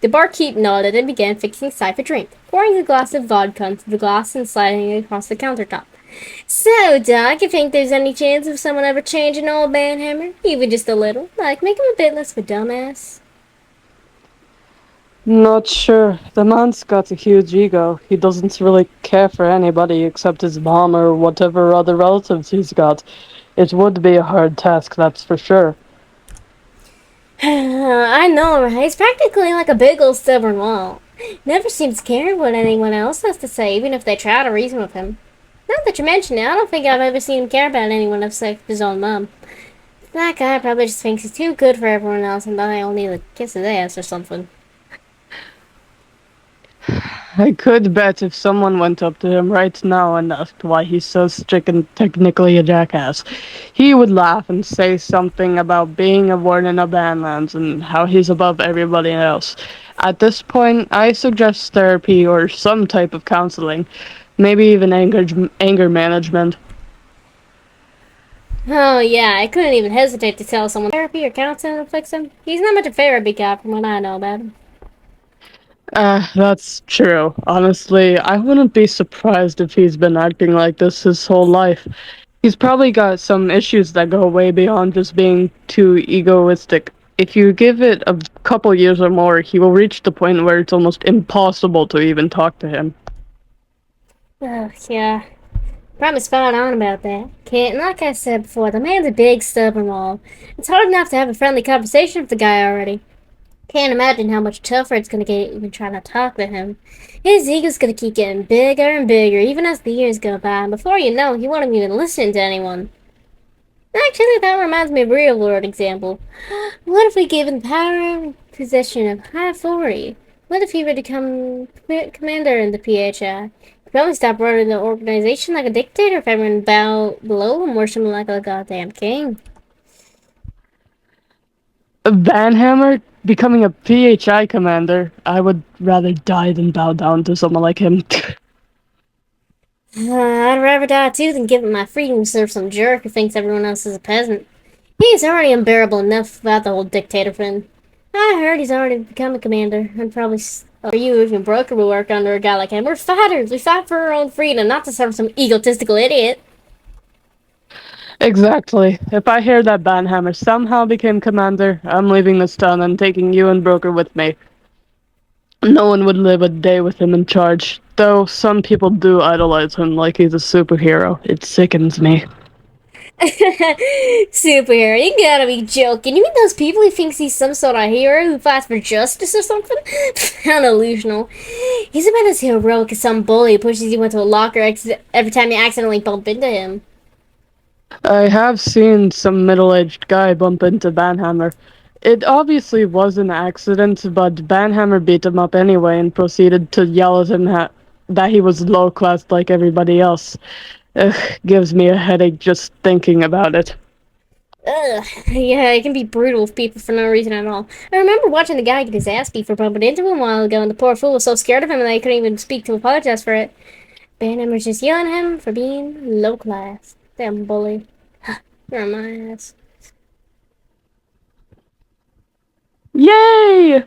The barkeep nodded and began fixing Scythe a drink, pouring a glass of vodka into the glass and sliding it across the countertop. So, Doc, you think there's any chance of someone ever changing old Banhammer? Even just a little? Like, make him a bit less of a dumbass? Not sure. The man's got a huge ego. He doesn't really care for anybody except his mom or whatever other relatives he's got. It would be a hard task, that's for sure. I know, right? He's practically like a big old stubborn wall. Never seems to care what anyone else has to say, even if they try to reason with him. Not that you mention it, I don't think I've ever seen him care about anyone except his own mom. That guy probably just thinks he's too good for everyone else and that I only need to kiss his ass or something. I could bet if someone went up to him right now and asked why he's so strict and technically a jackass, he would laugh and say something about being a warden of Badlands and how he's above everybody else. At this point, I suggest therapy or some type of counseling, maybe even anger management. Oh yeah, I couldn't even hesitate to tell someone therapy or counseling will fix him. He's not much of a therapy guy from what I know about him. That's true. Honestly, I wouldn't be surprised if he's been acting like this his whole life. He's probably got some issues that go way beyond just being too egoistic. If you give it a couple years or more, he will reach the point where it's almost impossible to even talk to him. Ugh, yeah. Probably spot on about that. Can't, like I said before, the man's a big stubborn wall. It's hard enough to have a friendly conversation with the guy already. Can't imagine how much tougher it's gonna get even trying to talk to him. His ego's gonna keep getting bigger and bigger even as the years go by, and before you know, he won't even listen to anyone. Actually, that reminds me of a real world example. What if we gave him the power and possession of high authority? What if he were to become commander in the PHI? He'd probably stop running the organization like a dictator if everyone bowed below him, worship him like a goddamn king. Vanhammer becoming a PHI commander, I would rather die than bow down to someone like him. I'd rather die too than give up my freedom to serve some jerk who thinks everyone else is a peasant. He's already unbearable enough without the whole dictator thing. I heard he's already become a commander, and probably or you even broker will work under a guy like him. We're fighters. We fight for our own freedom, not to serve some egotistical idiot. Exactly. If I hear that Banhammer somehow became commander, I'm leaving this town and taking you and Broker with me. No one would live a day with him in charge, though some people do idolize him like he's a superhero. It sickens me. Superhero, you gotta be joking. You mean those people who thinks he's some sort of hero who fights for justice or something? How delusional. He's about as heroic as some bully who pushes you into a locker every time you accidentally bump into him. I have seen some middle-aged guy bump into Banhammer. It obviously was an accident, but Banhammer beat him up anyway and proceeded to yell at him that he was low-class like everybody else. Ugh, gives me a headache just thinking about it. Ugh, yeah, it can be brutal with people for no reason at all. I remember watching the guy get his ass beat for bumping into him a while ago, and the poor fool was so scared of him that he couldn't even speak to apologize for it. Banham was just yelling at him for being low class. Damn bully. You're my ass. Yay!